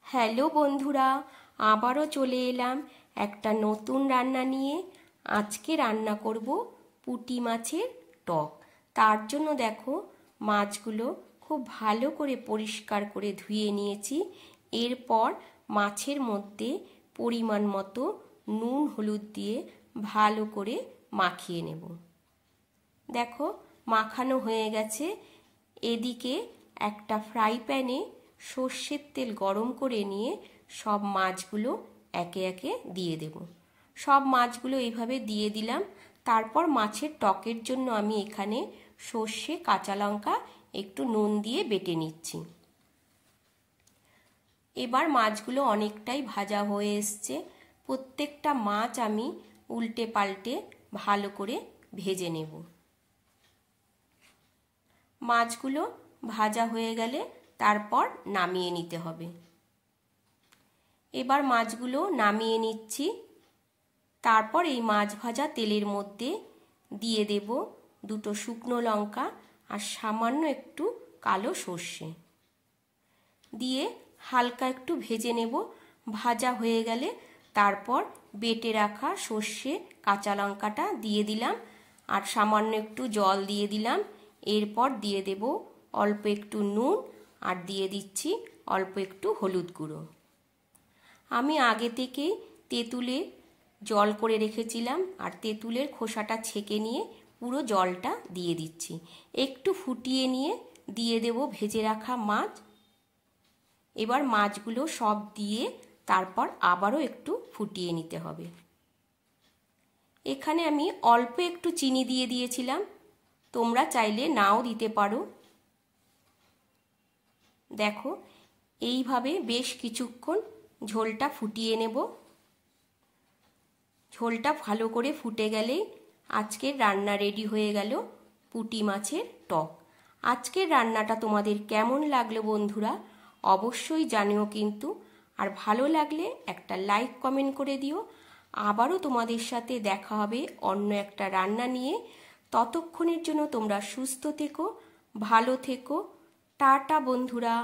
Hello বন্ধুরা, আবারও চলে এলাম একটা নতুন রান্না নিয়ে। আজকে রান্না করব পুঁটি মাছের টক। তার জন্য দেখো, মাছগুলো খুব ভালো করে পরিষ্কার করে ধুয়ে নিয়েছি। এরপর মাছের মধ্যে পরিমাণ মতো নুন হলুদ দিয়ে ভালো করে মাখিয়ে নেব। দেখো, মাখানো হয়ে গেছে। এদিকে একটা ফ্রাই প্যানে সর্ষের তেল গরম করে নিয়ে সব মাছগুলো একে একে দিয়ে দেব। সব মাছগুলো এইভাবে দিয়ে দিলাম। তারপর মাছের টকের জন্য আমি এখানে সর্ষে, কাঁচা লঙ্কা একটু নুন দিয়ে বেটে নিচ্ছি। এবার মাছগুলো অনেকটাই ভাজা হয়ে এসছে। প্রত্যেকটা মাছ আমি উল্টে পাল্টে ভালো করে ভেজে নেব। মাছগুলো ভাজা হয়ে গেলে তারপর নামিয়ে নিতে হবে। এবার মাছগুলো নামিয়ে নিচ্ছি। তারপর এই মাছ ভাজা তেলের মধ্যে দিয়ে দেব দুটো শুকনো লঙ্কা আর সামান্য একটু কালো সর্ষে দিয়ে হালকা একটু ভেজে নেব। ভাজা হয়ে গেলে তারপর বেটে রাখা সর্ষে, কাঁচা লঙ্কাটা দিয়ে দিলাম আর সামান্য একটু জল দিয়ে দিলাম। এরপর দিয়ে দেব অল্প একটু নুন আর দিয়ে দিচ্ছি অল্প একটু হলুদ গুঁড়ো। আমি আগে থেকেই তেঁতুলে জল করে রেখেছিলাম আর তেঁতুলের খোসাটা ছেঁকে নিয়ে পুরো জলটা দিয়ে দিচ্ছি। একটু ফুটিয়ে নিয়ে দিয়ে দেব ভেজে রাখা মাছ। এবার মাছগুলো সব দিয়ে তারপর আবারও একটু ফুটিয়ে নিতে হবে। এখানে আমি অল্প একটু চিনি দিয়ে দিয়েছিলাম, তোমরা চাইলে নাও দিতে পারো। দেখো, এইভাবে বেশ কিছুক্ষণ ঝোলটা ফুটিয়ে নেব। ঝোলটা ভালো করে ফুটে গেলেই আজকের রান্না রেডি হয়ে গেল, পুঁটি মাছের টক। আজকের রান্নাটা তোমাদের কেমন লাগলো বন্ধুরা, অবশ্যই জানিও কিন্তু। আর ভালো লাগলে একটা লাইক কমেন্ট করে দিও। আবারও তোমাদের সাথে দেখা হবে অন্য একটা রান্না নিয়ে। ততক্ষণের জন্য তোমরা সুস্থ থেকো, ভালো থেকো। টাটা বন্ধুরা।